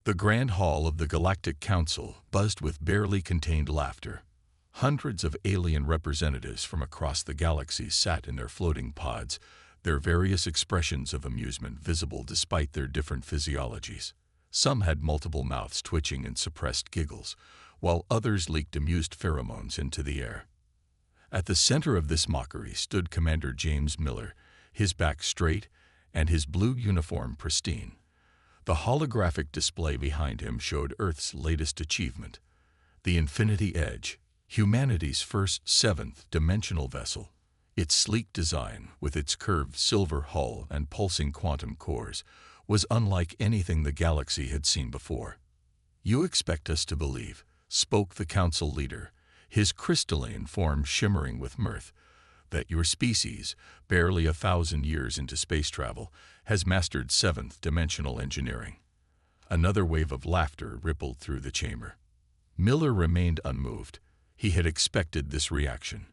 The grand hall of the Galactic Council buzzed with barely contained laughter. Hundreds of alien representatives from across the galaxy sat in their floating pods, their various expressions of amusement visible despite their different physiologies. Some had multiple mouths twitching in suppressed giggles, while others leaked amused pheromones into the air. At the center of this mockery stood Commander James Miller, his back straight and his blue uniform pristine. The holographic display behind him showed Earth's latest achievement, the Infinity Edge, humanity's first seventh-dimensional vessel. Its sleek design, with its curved silver hull and pulsing quantum cores, was unlike anything the galaxy had seen before. "You expect us to believe," spoke the council leader, his crystalline form shimmering with mirth, "that your species, barely 1,000 years into space travel, has mastered seventh-dimensional engineering." Another wave of laughter rippled through the chamber. Miller remained unmoved. He had expected this reaction.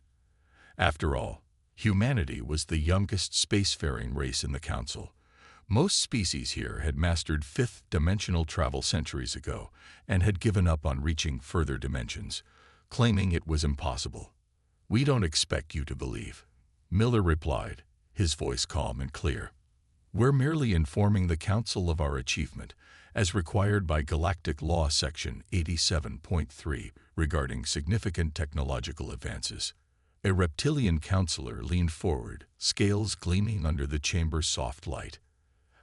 After all, humanity was the youngest spacefaring race in the Council. Most species here had mastered fifth-dimensional travel centuries ago and had given up on reaching further dimensions, claiming it was impossible. "We don't expect you to believe," Miller replied, his voice calm and clear. "We're merely informing the Council of our achievement, as required by Galactic Law Section 87.3 regarding significant technological advances." A reptilian counselor leaned forward, scales gleaming under the chamber's soft light.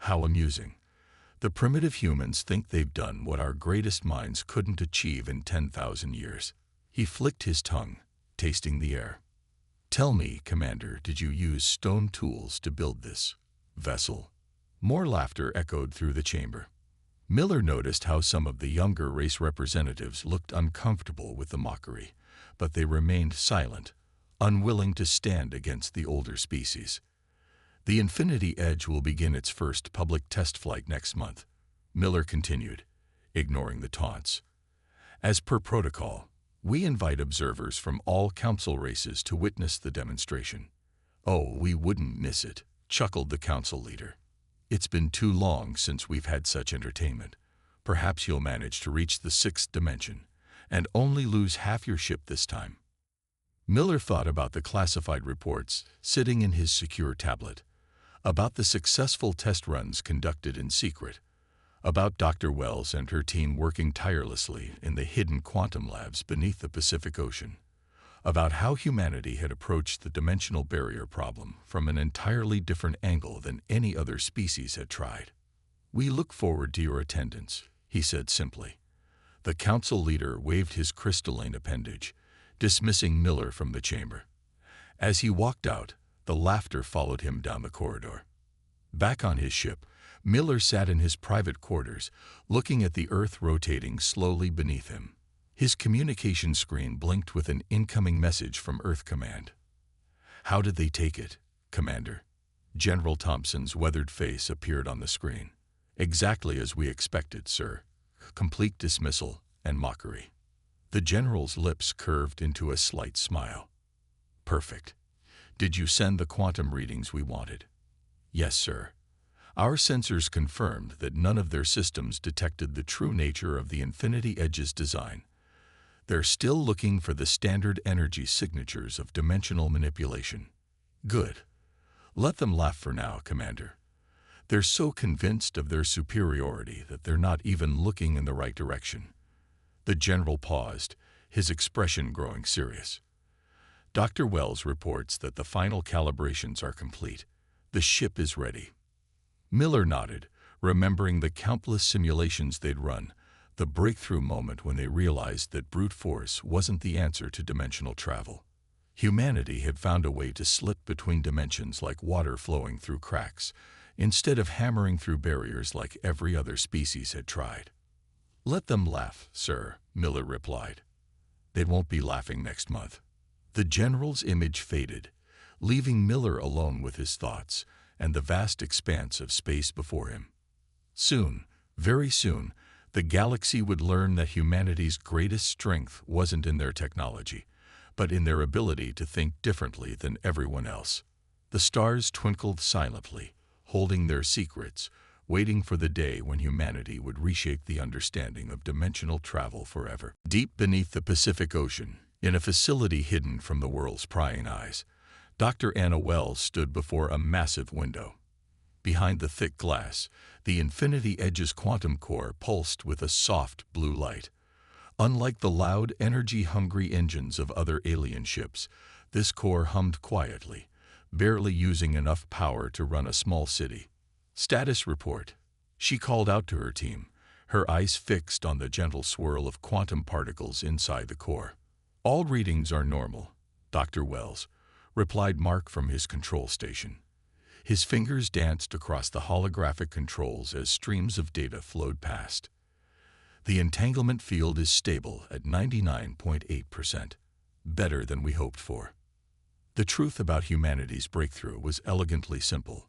"How amusing. The primitive humans think they've done what our greatest minds couldn't achieve in 10,000 years. He flicked his tongue, tasting the air. "Tell me, Commander, did you use stone tools to build this vessel?" More laughter echoed through the chamber. Miller noticed how some of the younger race representatives looked uncomfortable with the mockery, but they remained silent, unwilling to stand against the older species. "The Infinity Edge will begin its first public test flight next month," Miller continued, ignoring the taunts. "As per protocol, we invite observers from all council races to witness the demonstration." "Oh, we wouldn't miss it," chuckled the council leader. "It's been too long since we've had such entertainment. Perhaps you'll manage to reach the sixth dimension, and only lose half your ship this time." Miller thought about the classified reports sitting in his secure tablet, about the successful test runs conducted in secret, about Dr. Wells and her team working tirelessly in the hidden quantum labs beneath the Pacific Ocean, about how humanity had approached the dimensional barrier problem from an entirely different angle than any other species had tried. "We look forward to your attendance," he said simply. The council leader waved his crystalline appendage, dismissing Miller from the chamber. As he walked out, the laughter followed him down the corridor. Back on his ship, Miller sat in his private quarters, looking at the Earth rotating slowly beneath him. His communication screen blinked with an incoming message from Earth Command. "How did they take it, Commander?" General Thompson's weathered face appeared on the screen. "Exactly as we expected, sir. Complete dismissal and mockery." The general's lips curved into a slight smile. "Perfect. Did you send the quantum readings we wanted?" "Yes, sir. Our sensors confirmed that none of their systems detected the true nature of the Infinity Edge's design. They're still looking for the standard energy signatures of dimensional manipulation." "Good. Let them laugh for now, Commander. They're so convinced of their superiority that they're not even looking in the right direction." The general paused, his expression growing serious. "Dr. Wells reports that the final calibrations are complete. The ship is ready." Miller nodded, remembering the countless simulations they'd run, the breakthrough moment when they realized that brute force wasn't the answer to dimensional travel. Humanity had found a way to slip between dimensions like water flowing through cracks, instead of hammering through barriers like every other species had tried. "Let them laugh, sir," Miller replied. "They won't be laughing next month." The general's image faded, leaving Miller alone with his thoughts and the vast expanse of space before him. Soon, very soon, the galaxy would learn that humanity's greatest strength wasn't in their technology, but in their ability to think differently than everyone else. The stars twinkled silently, holding their secrets, waiting for the day when humanity would reshape the understanding of dimensional travel forever. Deep beneath the Pacific Ocean, in a facility hidden from the world's prying eyes, Dr. Anna Wells stood before a massive window. Behind the thick glass, the Infinity Edge's quantum core pulsed with a soft blue light. Unlike the loud, energy-hungry engines of other alien ships, this core hummed quietly, barely using enough power to run a small city. Status report. She called out to her team, her eyes fixed on the gentle swirl of quantum particles inside the core. All readings are normal, Dr. Wells, replied Mark from his control station. His fingers danced across the holographic controls as streams of data flowed past. The entanglement field is stable at 99.8%, better than we hoped for. The truth about humanity's breakthrough was elegantly simple.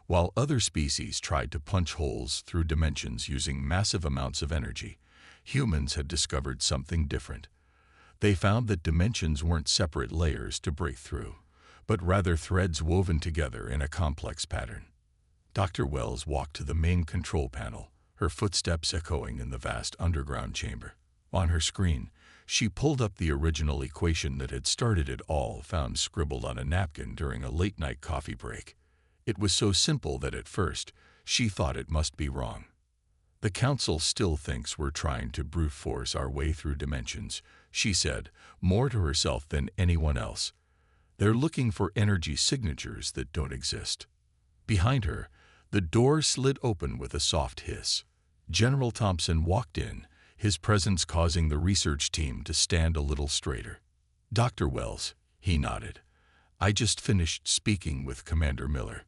While other species tried to punch holes through dimensions using massive amounts of energy, humans had discovered something different. They found that dimensions weren't separate layers to break through, but rather threads woven together in a complex pattern. Dr. Wells walked to the main control panel, her footsteps echoing in the vast underground chamber. On her screen, she pulled up the original equation that had started it all, found scribbled on a napkin during a late-night coffee break. It was so simple that at first, she thought it must be wrong. The Council still thinks we're trying to brute force our way through dimensions, she said, more to herself than anyone else. They're looking for energy signatures that don't exist. Behind her, the door slid open with a soft hiss. General Thompson walked in, his presence causing the research team to stand a little straighter. Dr. Wells, he nodded. I just finished speaking with Commander Miller.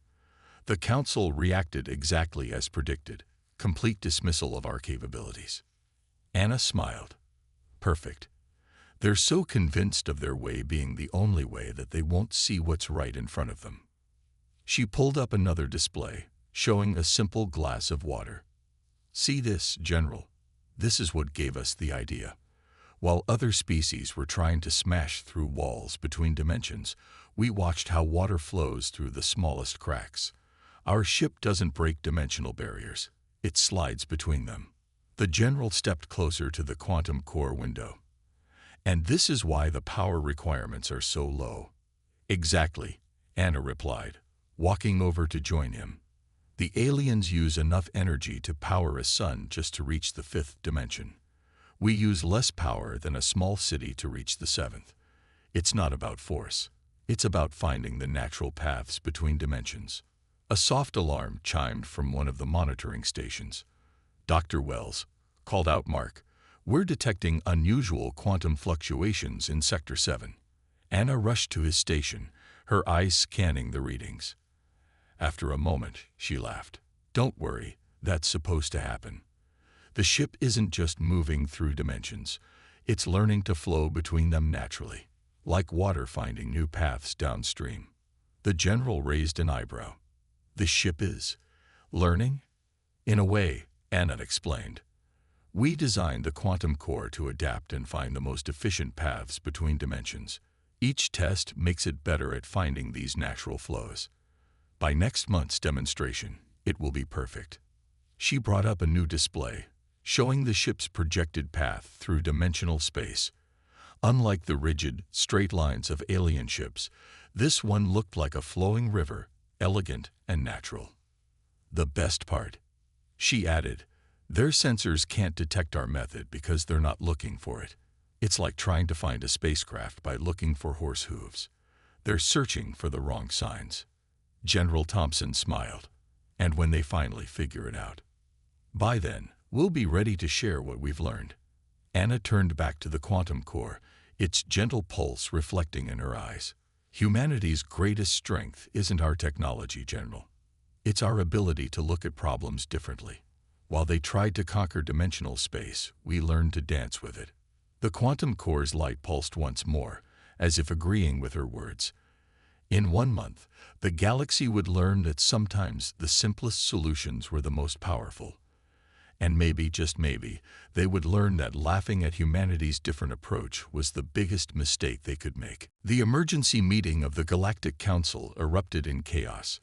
The Council reacted exactly as predicted, complete dismissal of our capabilities. Anna smiled. Perfect. They're so convinced of their way being the only way that they won't see what's right in front of them. She pulled up another display, showing a simple glass of water. See this, General. This is what gave us the idea. While other species were trying to smash through walls between dimensions, we watched how water flows through the smallest cracks. Our ship doesn't break dimensional barriers. It slides between them. The General stepped closer to the quantum core window. And this is why the power requirements are so low. Exactly, Anna replied, walking over to join him. The aliens use enough energy to power a sun just to reach the 5th dimension. We use less power than a small city to reach the 7th. It's not about force. It's about finding the natural paths between dimensions. A soft alarm chimed from one of the monitoring stations. Dr. Wells, called out Mark, we're detecting unusual quantum fluctuations in Sector 7. Anna rushed to his station, her eyes scanning the readings. After a moment, she laughed. Don't worry, that's supposed to happen. The ship isn't just moving through dimensions. It's learning to flow between them naturally, like water finding new paths downstream. The General raised an eyebrow. The ship is learning? In a way, Anna explained. We designed the quantum core to adapt and find the most efficient paths between dimensions. Each test makes it better at finding these natural flows. By next month's demonstration, it will be perfect. She brought up a new display, showing the ship's projected path through dimensional space. Unlike the rigid, straight lines of alien ships, this one looked like a flowing river, elegant and natural. The best part, she added, their sensors can't detect our method because they're not looking for it. It's like trying to find a spacecraft by looking for horse hooves. They're searching for the wrong signs. General Thompson smiled. And when they finally figure it out, by then, we'll be ready to share what we've learned. Anna turned back to the quantum core, its gentle pulse reflecting in her eyes. Humanity's greatest strength isn't our technology, General. It's our ability to look at problems differently. While they tried to conquer dimensional space, we learned to dance with it. The quantum core's light pulsed once more, as if agreeing with her words. In 1 month, the galaxy would learn that sometimes the simplest solutions were the most powerful. And maybe, just maybe, they would learn that laughing at humanity's different approach was the biggest mistake they could make. The emergency meeting of the Galactic Council erupted in chaos.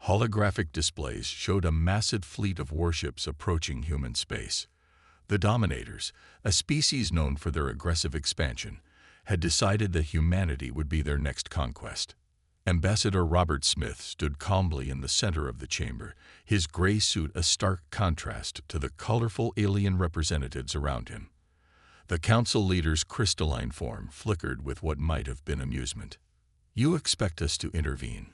Holographic displays showed a massive fleet of warships approaching human space. The Dominators, a species known for their aggressive expansion, had decided that humanity would be their next conquest. Ambassador Robert Smith stood calmly in the center of the chamber, his gray suit a stark contrast to the colorful alien representatives around him. The council leader's crystalline form flickered with what might have been amusement. "You expect us to intervene?"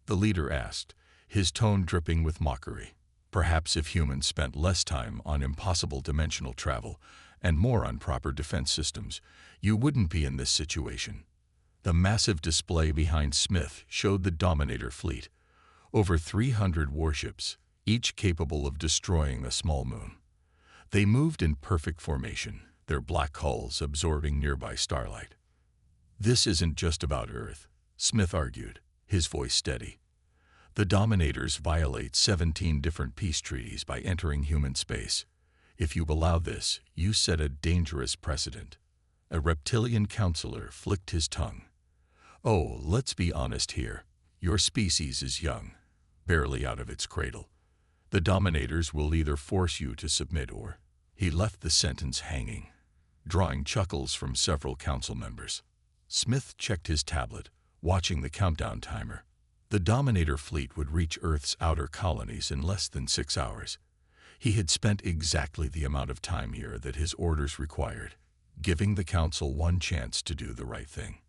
the leader asked, his tone dripping with mockery. "Perhaps if humans spent less time on impossible dimensional travel and more on proper defense systems, you wouldn't be in this situation." The massive display behind Smith showed the Dominator fleet, over 300 warships, each capable of destroying a small moon. They moved in perfect formation, their black hulls absorbing nearby starlight. "This isn't just about Earth," Smith argued, his voice steady. "The Dominators violate 17 different peace treaties by entering human space. If you allow this, you set a dangerous precedent." A reptilian counselor flicked his tongue. "Oh, let's be honest here. Your species is young, barely out of its cradle. The Dominators will either force you to submit or—" He left the sentence hanging, drawing chuckles from several council members. Smith checked his tablet, watching the countdown timer. The Dominator fleet would reach Earth's outer colonies in less than 6 hours. He had spent exactly the amount of time here that his orders required, giving the council one chance to do the right thing.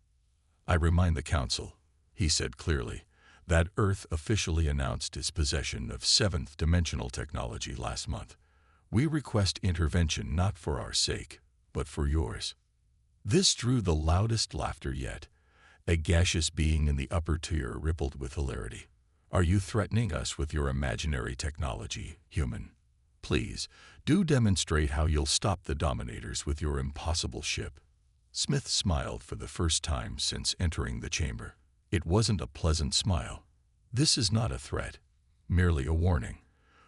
"I remind the council," he said clearly, "that Earth officially announced its possession of 7th dimensional technology last month. We request intervention not for our sake, but for yours." This drew the loudest laughter yet. A gaseous being in the upper tier rippled with hilarity. "Are you threatening us with your imaginary technology, human? Please, do demonstrate how you'll stop the Dominators with your impossible ship." Smith smiled for the first time since entering the chamber. It wasn't a pleasant smile. "This is not a threat, merely a warning.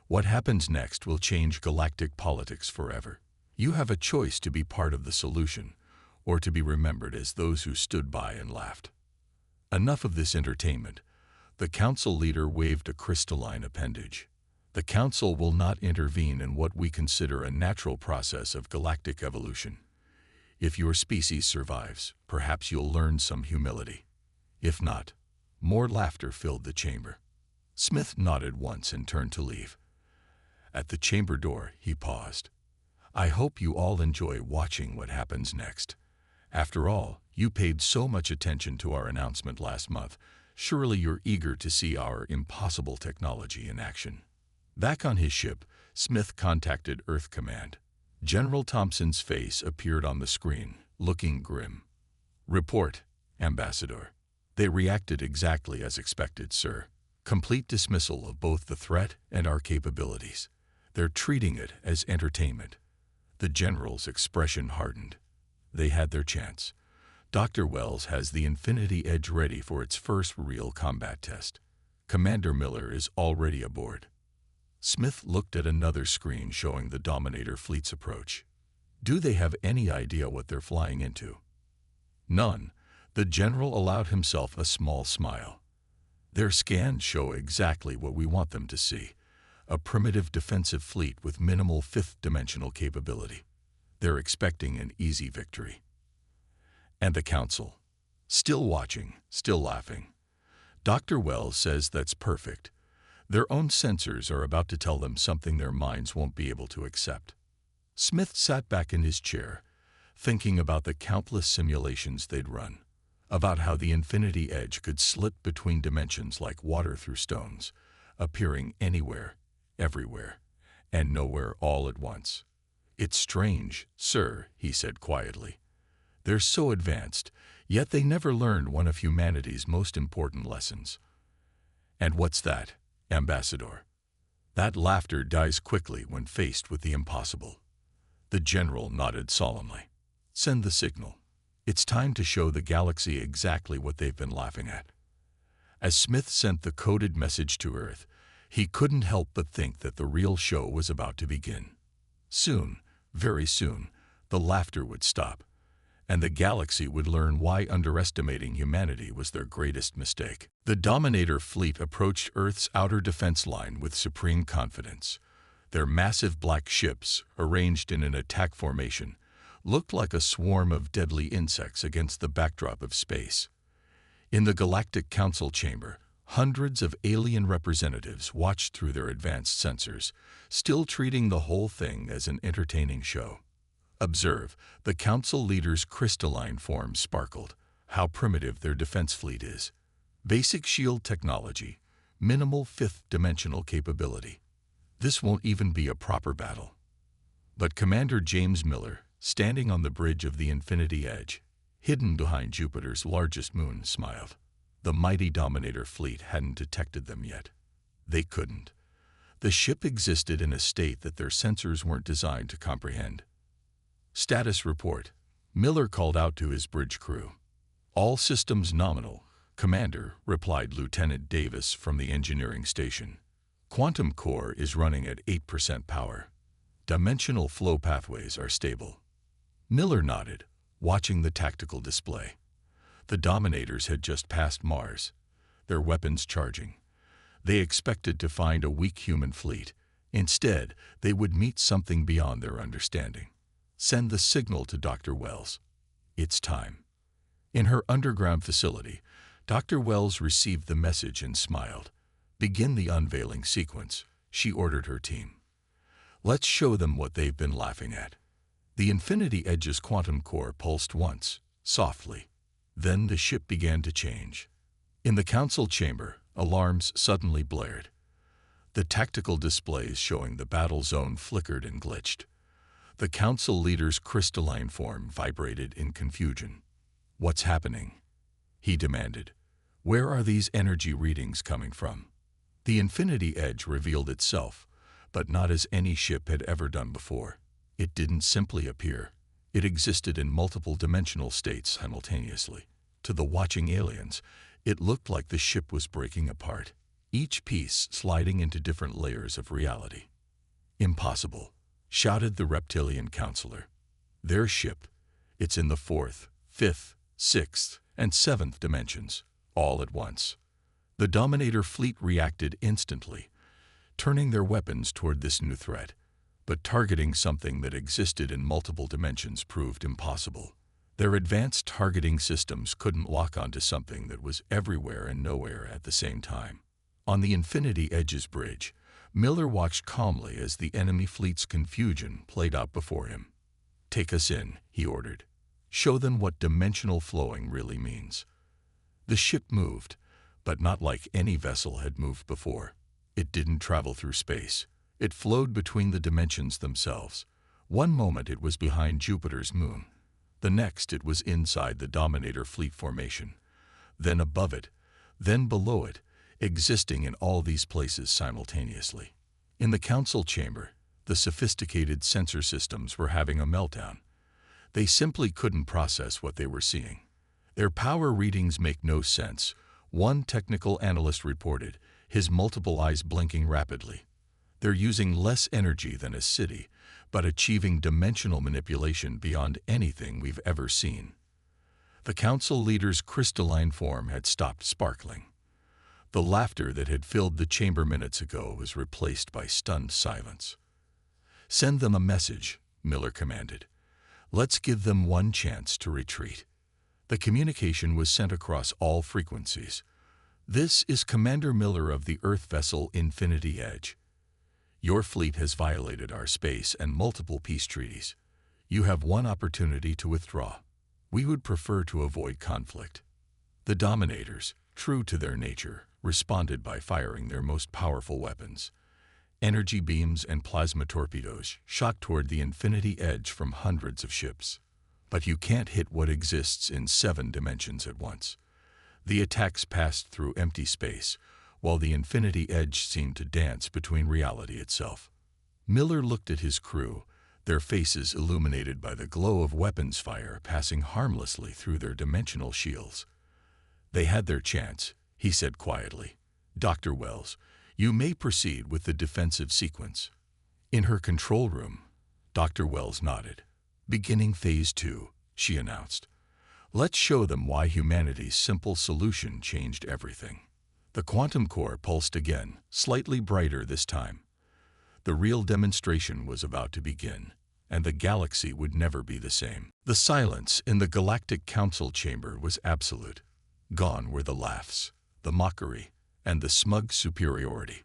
What happens next will change galactic politics forever. You have a choice to be part of the solution, or to be remembered as those who stood by and laughed." Enough of this entertainment. The council leader waved a crystalline appendage. "The council will not intervene in what we consider a natural process of galactic evolution. If your species survives, perhaps you'll learn some humility. If not—" More laughter filled the chamber. Smith nodded once and turned to leave. At the chamber door, he paused. "I hope you all enjoy watching what happens next. After all, you paid so much attention to our announcement last month. Surely you're eager to see our impossible technology in action." Back on his ship, Smith contacted Earth Command. General Thompson's face appeared on the screen, looking grim. "Report, Ambassador." "They reacted exactly as expected, sir. Complete dismissal of both the threat and our capabilities. They're treating it as entertainment." The general's expression hardened. They had their chance. Dr. Wells has the Infinity Edge ready for its first real combat test. Commander Miller is already aboard. Smith looked at another screen showing the Dominator fleet's approach. "Do they have any idea what they're flying into?" "None." The general allowed himself a small smile. "Their scans show exactly what we want them to see. A primitive defensive fleet with minimal 5th dimensional capability. They're expecting an easy victory." And the council? Still watching, still laughing. Dr. Wells says that's perfect. Their own sensors are about to tell them something their minds won't be able to accept. Smith sat back in his chair, thinking about the countless simulations they'd run, about how the Infinity Edge could slip between dimensions like water through stones, appearing anywhere, everywhere, and nowhere all at once. "It's strange, sir," he said quietly. "They're so advanced, yet they never learned one of humanity's most important lessons." "And what's that, Ambassador?" "That laughter dies quickly when faced with the impossible." The general nodded solemnly. "Send the signal. It's time to show the galaxy exactly what they've been laughing at." As Smith sent the coded message to Earth, he couldn't help but think that the real show was about to begin. Soon, very soon, the laughter would stop, and the galaxy would learn why underestimating humanity was their greatest mistake. The Dominator fleet approached Earth's outer defense line with supreme confidence. Their massive black ships, arranged in an attack formation, looked like a swarm of deadly insects against the backdrop of space. In the Galactic Council chamber, hundreds of alien representatives watched through their advanced sensors, still treating the whole thing as an entertaining show. Observe, the council leaders' crystalline form sparkled. How primitive their defense fleet is. Basic shield technology, minimal fifth-dimensional capability. This won't even be a proper battle. But Commander James Miller, standing on the bridge of the Infinity Edge, hidden behind Jupiter's largest moon, smiled. The mighty Dominator fleet hadn't detected them yet. They couldn't. The ship existed in a state that their sensors weren't designed to comprehend. Status report. Miller called out to his bridge crew. All systems nominal, Commander, replied Lieutenant Davis from the engineering station. Quantum core is running at 8% power. Dimensional flow pathways are stable. Miller nodded, watching the tactical display. The Dominators had just passed Mars, their weapons charging. They expected to find a weak human fleet. Instead, they would meet something beyond their understanding. Send the signal to Dr. Wells. It's time. In her underground facility, Dr. Wells received the message and smiled. Begin the unveiling sequence, she ordered her team. Let's show them what they've been laughing at. The Infinity Edge's quantum core pulsed once, softly. Then the ship began to change. In the council chamber, alarms suddenly blared. The tactical displays showing the battle zone flickered and glitched. The council leader's crystalline form vibrated in confusion. What's happening? He demanded. Where are these energy readings coming from? The Infinity Edge revealed itself, but not as any ship had ever done before. It didn't simply appear. It existed in multiple dimensional states simultaneously. To the watching aliens, it looked like the ship was breaking apart, each piece sliding into different layers of reality. Impossible, shouted the reptilian counselor. Their ship, it's in the 4th, 5th, 6th, and 7th dimensions, all at once. The Dominator fleet reacted instantly, turning their weapons toward this new threat. But targeting something that existed in multiple dimensions proved impossible. Their advanced targeting systems couldn't lock onto something that was everywhere and nowhere at the same time. On the Infinity Edge's bridge, Miller watched calmly as the enemy fleet's confusion played out before him. Take us in, he ordered. Show them what dimensional flowing really means. The ship moved, but not like any vessel had moved before. It didn't travel through space. It flowed between the dimensions themselves. One moment it was behind Jupiter's moon. The next it was inside the Dominator fleet formation. Then above it, then below it, existing in all these places simultaneously. In the council chamber, the sophisticated sensor systems were having a meltdown. They simply couldn't process what they were seeing. Their power readings make no sense, one technical analyst reported, his multiple eyes blinking rapidly. They're using less energy than a city, but achieving dimensional manipulation beyond anything we've ever seen. The council leader's crystalline form had stopped sparkling. The laughter that had filled the chamber minutes ago was replaced by stunned silence. Send them a message, Miller commanded. Let's give them one chance to retreat. The communication was sent across all frequencies. This is Commander Miller of the Earth vessel Infinity Edge. Your fleet has violated our space and multiple peace treaties. You have one opportunity to withdraw. We would prefer to avoid conflict. The Dominators, true to their nature, responded by firing their most powerful weapons. Energy beams and plasma torpedoes shot toward the Infinity Edge from hundreds of ships. But you can't hit what exists in 7 dimensions at once. The attacks passed through empty space, while the Infinity Edge seemed to dance between reality itself. Miller looked at his crew, their faces illuminated by the glow of weapons fire passing harmlessly through their dimensional shields. They had their chance, he said quietly. Dr. Wells, you may proceed with the defensive sequence. In her control room, Dr. Wells nodded. Beginning Phase 2, she announced. "Let's show them why humanity's simple solution changed everything." The quantum core pulsed again, slightly brighter this time. The real demonstration was about to begin, and the galaxy would never be the same. The silence in the Galactic Council chamber was absolute. Gone were the laughs, the mockery, and the smug superiority.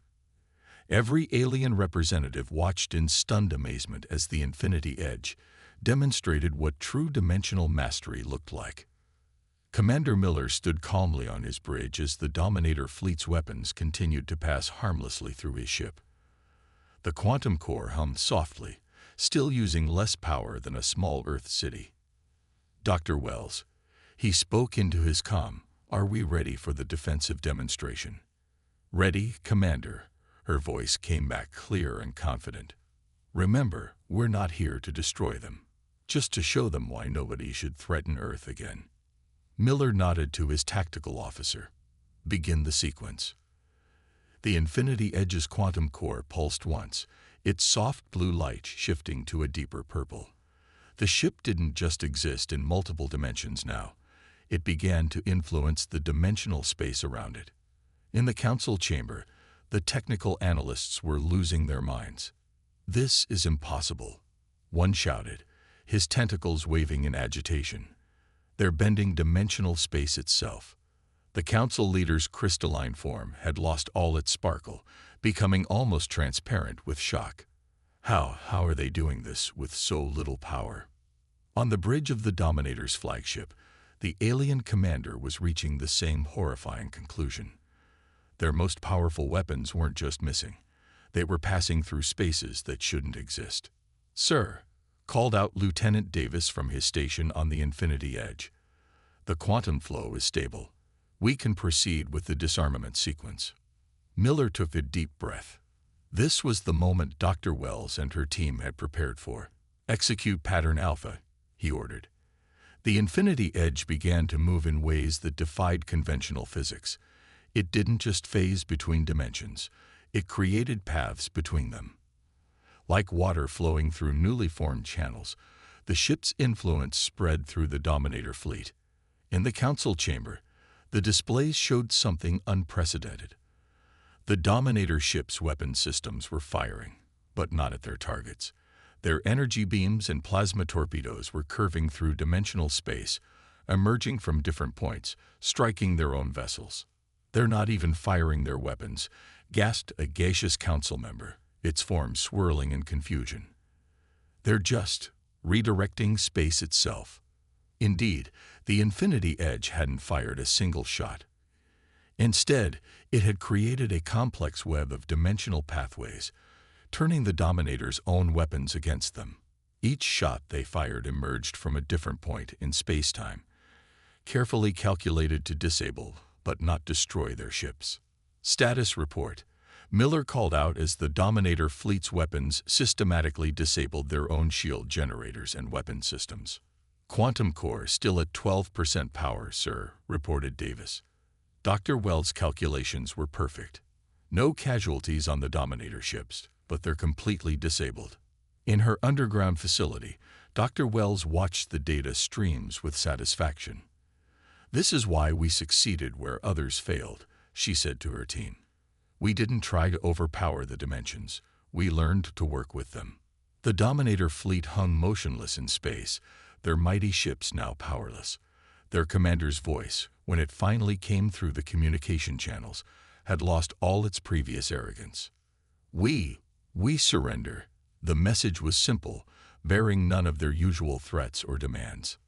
Every alien representative watched in stunned amazement as the Infinity Edge demonstrated what true dimensional mastery looked like. Commander Miller stood calmly on his bridge as the Dominator fleet's weapons continued to pass harmlessly through his ship. The quantum core hummed softly, still using less power than a small Earth city. "Dr. Wells," he spoke into his comm, "are we ready for the defensive demonstration?" "Ready, Commander," her voice came back clear and confident. "Remember, we're not here to destroy them, just to show them why nobody should threaten Earth again." Miller nodded to his tactical officer. "Begin the sequence." The Infinity Edge's quantum core pulsed once, its soft blue light shifting to a deeper purple. The ship didn't just exist in multiple dimensions now. It began to influence the dimensional space around it. In the council chamber, the technical analysts were losing their minds. "This is impossible," one shouted, his tentacles waving in agitation. "They're bending dimensional space itself." The council leader's crystalline form had lost all its sparkle, becoming almost transparent with shock. How are they doing this with so little power? On the bridge of the Dominator's flagship, the alien commander was reaching the same horrifying conclusion. Their most powerful weapons weren't just missing. They were passing through spaces that shouldn't exist. "Sir," called out Lieutenant Davis from his station on the Infinity Edge. "The quantum flow is stable. We can proceed with the disarmament sequence." Miller took a deep breath. This was the moment Dr. Wells and her team had prepared for. "Execute Pattern Alpha," he ordered. The Infinity Edge began to move in ways that defied conventional physics. It didn't just phase between dimensions. It created paths between them. Like water flowing through newly formed channels, the ship's influence spread through the Dominator fleet. In the council chamber, the displays showed something unprecedented. The Dominator ship's weapon systems were firing, but not at their targets. Their energy beams and plasma torpedoes were curving through dimensional space, emerging from different points, striking their own vessels. "They're not even firing their weapons," gasped a gaseous council member, its form swirling in confusion. "They're just redirecting space itself." Indeed, the Infinity Edge hadn't fired a single shot. Instead, it had created a complex web of dimensional pathways, turning the Dominator's own weapons against them. Each shot they fired emerged from a different point in space-time, carefully calculated to disable but not destroy their ships. "Status report," Miller called out as the Dominator fleet's weapons systematically disabled their own shield generators and weapon systems. "Quantum core still at 12% power, sir," reported Davis. Dr. Wells' calculations were perfect. No casualties on the Dominator ships, but they're completely disabled. In her underground facility, Dr. Wells watched the data streams with satisfaction. "This is why we succeeded where others failed," she said to her team. "We didn't try to overpower the dimensions. We learned to work with them." The Dominator fleet hung motionless in space, their mighty ships now powerless. Their commander's voice, when it finally came through the communication channels, had lost all its previous arrogance. We surrender." The message was simple, bearing none of their usual threats or demands.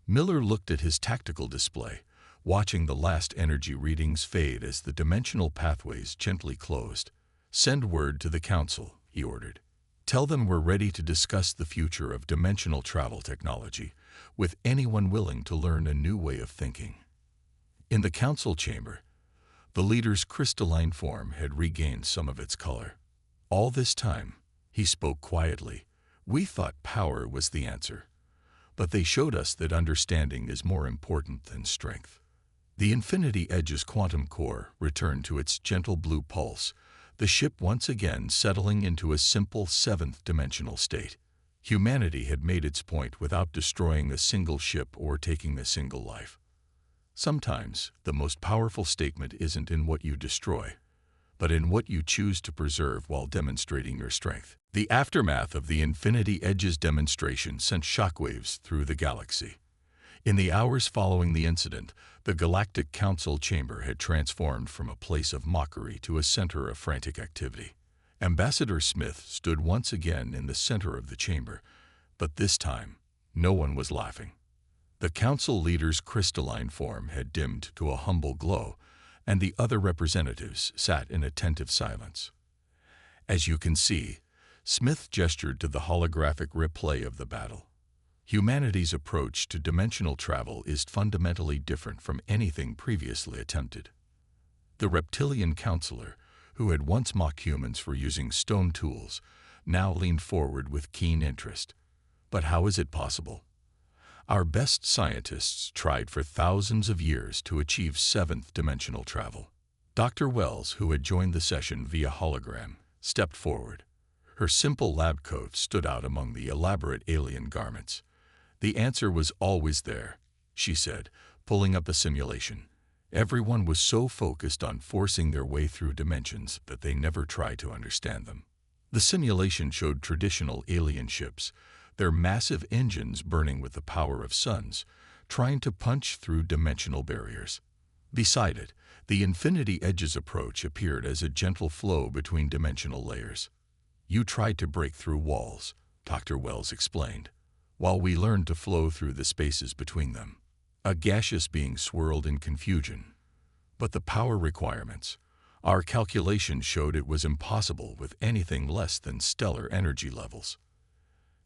Miller looked at his tactical display, watching the last energy readings fade as the dimensional pathways gently closed. "Send word to the Council," he ordered. "Tell them we're ready to discuss the future of dimensional travel technology with anyone willing to learn a new way of thinking." In the council chamber, the leader's crystalline form had regained some of its color. "All this time," he spoke quietly, "we thought power was the answer. But they showed us that understanding is more important than strength." The Infinity Edge's quantum core returned to its gentle blue pulse, the ship once again settling into a simple seventh-dimensional state. Humanity had made its point without destroying a single ship or taking a single life. Sometimes, the most powerful statement isn't in what you destroy, but in what you choose to preserve while demonstrating your strength. The aftermath of the Infinity Edge's demonstration sent shockwaves through the galaxy. In the hours following the incident, the Galactic Council chamber had transformed from a place of mockery to a center of frantic activity. Ambassador Smith stood once again in the center of the chamber, but this time, no one was laughing. The council leader's crystalline form had dimmed to a humble glow, and the other representatives sat in attentive silence. As you can see, Smith gestured to the holographic replay of the battle. Humanity's approach to dimensional travel is fundamentally different from anything previously attempted. The reptilian counselor, who had once mocked humans for using stone tools, now leaned forward with keen interest. But how is it possible? Our best scientists tried for thousands of years to achieve seventh-dimensional travel. Dr. Wells, who had joined the session via hologram, stepped forward. Her simple lab coat stood out among the elaborate alien garments. The answer was always there, she said, pulling up a simulation. Everyone was so focused on forcing their way through dimensions that they never tried to understand them. The simulation showed traditional alien ships, their massive engines burning with the power of suns, trying to punch through dimensional barriers. Beside it, the Infinity Edge's approach appeared as a gentle flow between dimensional layers. You tried to break through walls, Dr. Wells explained, while we learned to flow through the spaces between them. A gaseous being swirled in confusion. But the power requirements, our calculations showed it was impossible with anything less than stellar energy levels.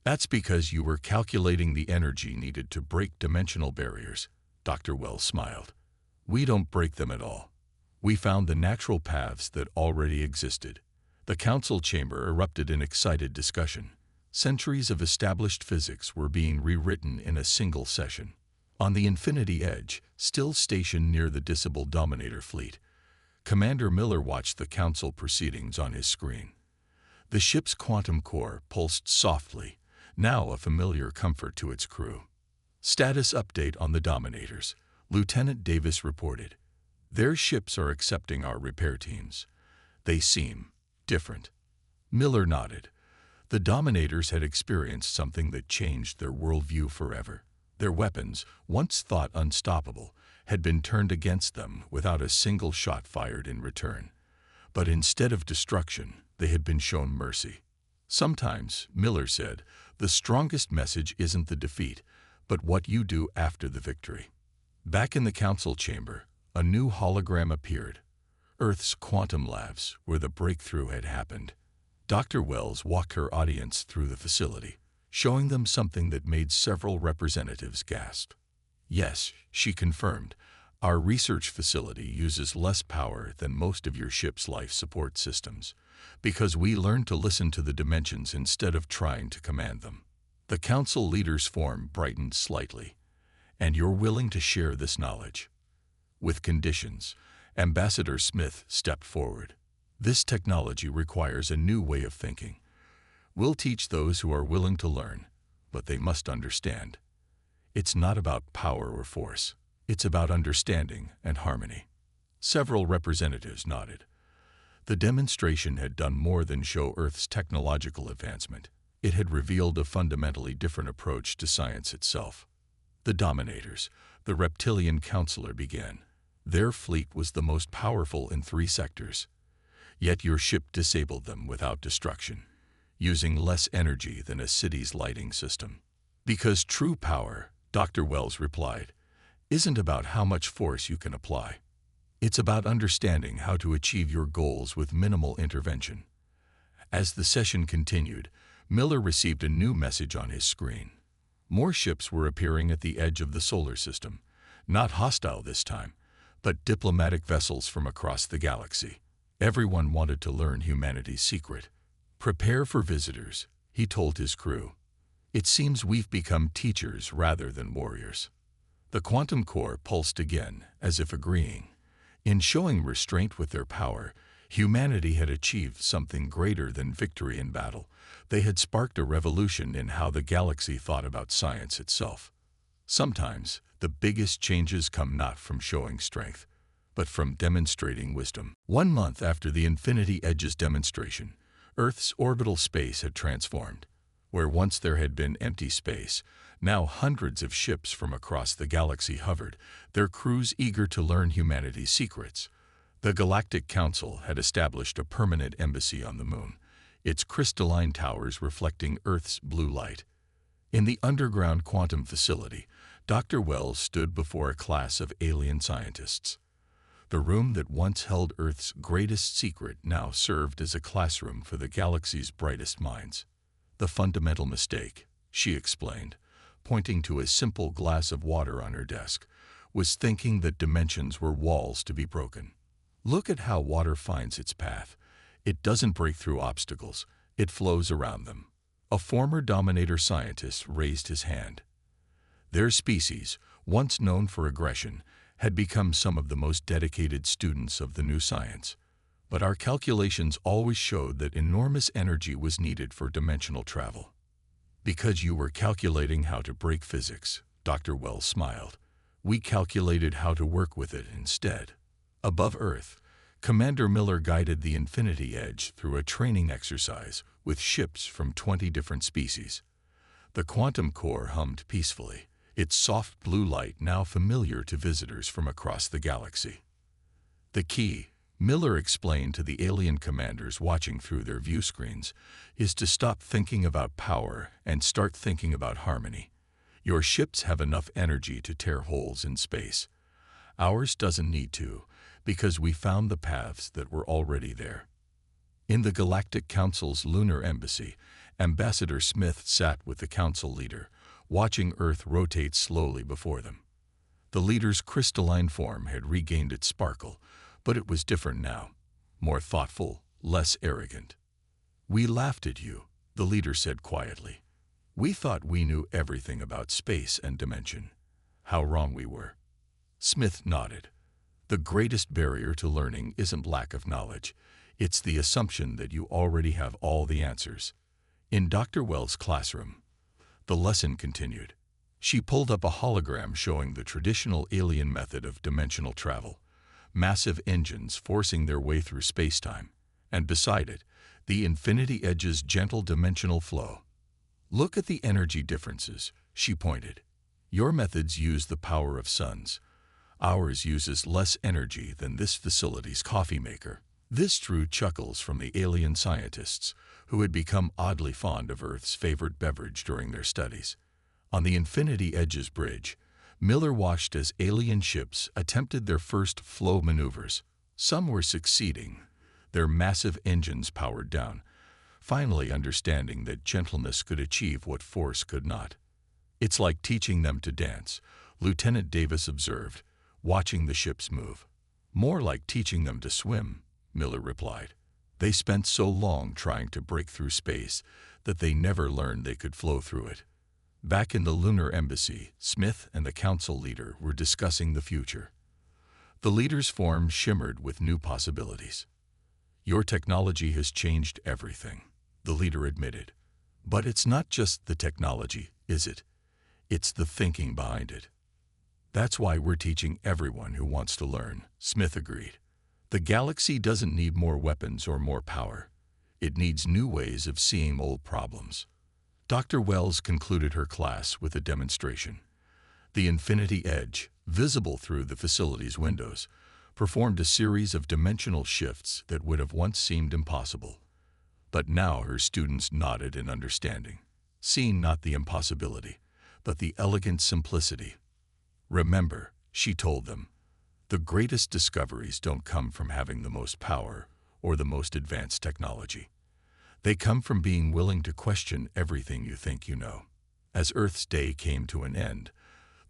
That's because you were calculating the energy needed to break dimensional barriers, Dr. Wells smiled. We don't break them at all. We found the natural paths that already existed. The council chamber erupted in excited discussion. Centuries of established physics were being rewritten in a single session. On the Infinity Edge, still stationed near the Disable Dominator fleet, Commander Miller watched the council proceedings on his screen. The ship's quantum core pulsed softly, now a familiar comfort to its crew. Status update on the Dominators. Lieutenant Davis reported. Their ships are accepting our repair teams. They seem different. Miller nodded. The Dominators had experienced something that changed their worldview forever. Their weapons, once thought unstoppable, had been turned against them without a single shot fired in return. But instead of destruction, they had been shown mercy. Sometimes, Miller said, the strongest message isn't the defeat, but what you do after the victory. Back in the council chamber, a new hologram appeared. Earth's quantum labs, where the breakthrough had happened. Dr. Wells walked her audience through the facility, showing them something that made several representatives gasp. Yes, she confirmed, our research facility uses less power than most of your ship's life support systems, because we learned to listen to the dimensions instead of trying to command them. The council leader's form brightened slightly. And you're willing to share this knowledge. With conditions, Ambassador Smith stepped forward. This technology requires a new way of thinking. We'll teach those who are willing to learn, but they must understand. It's not about power or force. It's about understanding and harmony. Several representatives nodded. The demonstration had done more than show Earth's technological advancement. It had revealed a fundamentally different approach to science itself. The Dominators, the reptilian counselor, began. Their fleet was the most powerful in 3 sectors. Yet your ship disabled them without destruction, using less energy than a city's lighting system. Because true power, Dr. Wells replied, isn't about how much force you can apply. It's about understanding how to achieve your goals with minimal intervention. As the session continued, Miller received a new message on his screen. More ships were appearing at the edge of the solar system, not hostile this time, but diplomatic vessels from across the galaxy. Everyone wanted to learn humanity's secret. Prepare for visitors, he told his crew. It seems we've become teachers rather than warriors. The quantum core pulsed again, as if agreeing. In showing restraint with their power, Humanity had achieved something greater than victory in battle. They had sparked a revolution in how the galaxy thought about science itself. Sometimes, the biggest changes come not from showing strength, but from demonstrating wisdom. 1 month after the Infinity Edges demonstration, Earth's orbital space had transformed. Where once there had been empty space, now hundreds of ships from across the galaxy hovered, their crews eager to learn humanity's secrets. The Galactic Council had established a permanent embassy on the moon, its crystalline towers reflecting Earth's blue light. In the underground quantum facility, Dr. Wells stood before a class of alien scientists. The room that once held Earth's greatest secret now served as a classroom for the galaxy's brightest minds. "The fundamental mistake," she explained, pointing to a simple glass of water on her desk, "was thinking that dimensions were walls to be broken. Look at how water finds its path. It doesn't break through obstacles, it flows around them." A former Dominator scientist raised his hand. Their species, once known for aggression, had become some of the most dedicated students of the new science. But our calculations always showed that enormous energy was needed for dimensional travel. "Because you were calculating how to break physics," Dr. Wells smiled. "We calculated how to work with it instead." Above Earth, Commander Miller guided the Infinity Edge through a training exercise with ships from 20 different species. The quantum core hummed peacefully, its soft blue light now familiar to visitors from across the galaxy. "The key," Miller explained to the alien commanders watching through their view screens, "is to stop thinking about power and start thinking about harmony. Your ships have enough energy to tear holes in space. Ours doesn't need to, because we found the paths that were already there." In the Galactic Council's lunar embassy, Ambassador Smith sat with the council leader, watching Earth rotate slowly before them. The leader's crystalline form had regained its sparkle, but it was different now, more thoughtful, less arrogant. "We laughed at you," the leader said quietly. "We thought we knew everything about space and dimension. How wrong we were." Smith nodded. "The greatest barrier to learning isn't lack of knowledge. It's the assumption that you already have all the answers." In Dr. Wells' classroom, the lesson continued. She pulled up a hologram showing the traditional alien method of dimensional travel, massive engines forcing their way through space-time, and beside it, the Infinity Edge's gentle dimensional flow. "Look at the energy differences," she pointed. "Your methods use the power of suns. Ours uses less energy than this facility's coffee maker." This drew chuckles from the alien scientists, who had become oddly fond of Earth's favorite beverage during their studies. On the Infinity Edge's bridge, Miller watched as alien ships attempted their first flow maneuvers. Some were succeeding, their massive engines powered down, finally understanding that gentleness could achieve what force could not. "It's like teaching them to dance," Lieutenant Davis observed, watching the ships move. "More like teaching them to swim," Miller replied. "They spent so long trying to break through space that they never learned they could flow through it." Back in the lunar embassy, Smith and the council leader were discussing the future. The leader's form shimmered with new possibilities. "Your technology has changed everything," the leader admitted. "But it's not just the technology, is it? It's the thinking behind it." "That's why we're teaching everyone who wants to learn," Smith agreed. "The galaxy doesn't need more weapons or more power. It needs new ways of seeing old problems." Dr. Wells concluded her class with a demonstration. The Infinity Edge, visible through the facility's windows, performed a series of dimensional shifts that would have once seemed impossible. But now her students nodded in understanding, seeing not the impossibility, but the elegant simplicity. "Remember," she told them, "the greatest discoveries don't come from having the most power or the most advanced technology. They come from being willing to question everything you think you know." As Earth's day came to an end,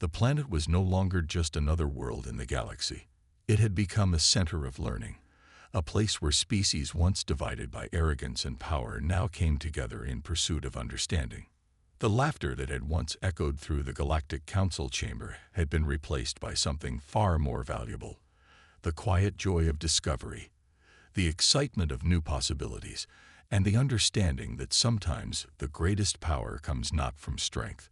the planet was no longer just another world in the galaxy. It had become a center of learning, a place where species once divided by arrogance and power now came together in pursuit of understanding. The laughter that had once echoed through the Galactic Council chamber had been replaced by something far more valuable: the quiet joy of discovery. the excitement of new possibilities, and the understanding that sometimes the greatest power comes not from strength,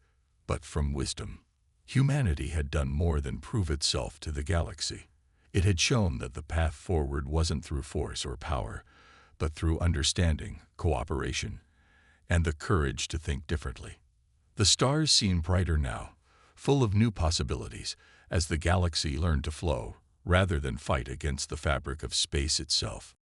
but from wisdom. Humanity had done more than prove itself to the galaxy. It had shown that the path forward wasn't through force or power, but through understanding, cooperation, and the courage to think differently. The stars seemed brighter now, full of new possibilities, as the galaxy learned to flow, rather than fight against the fabric of space itself.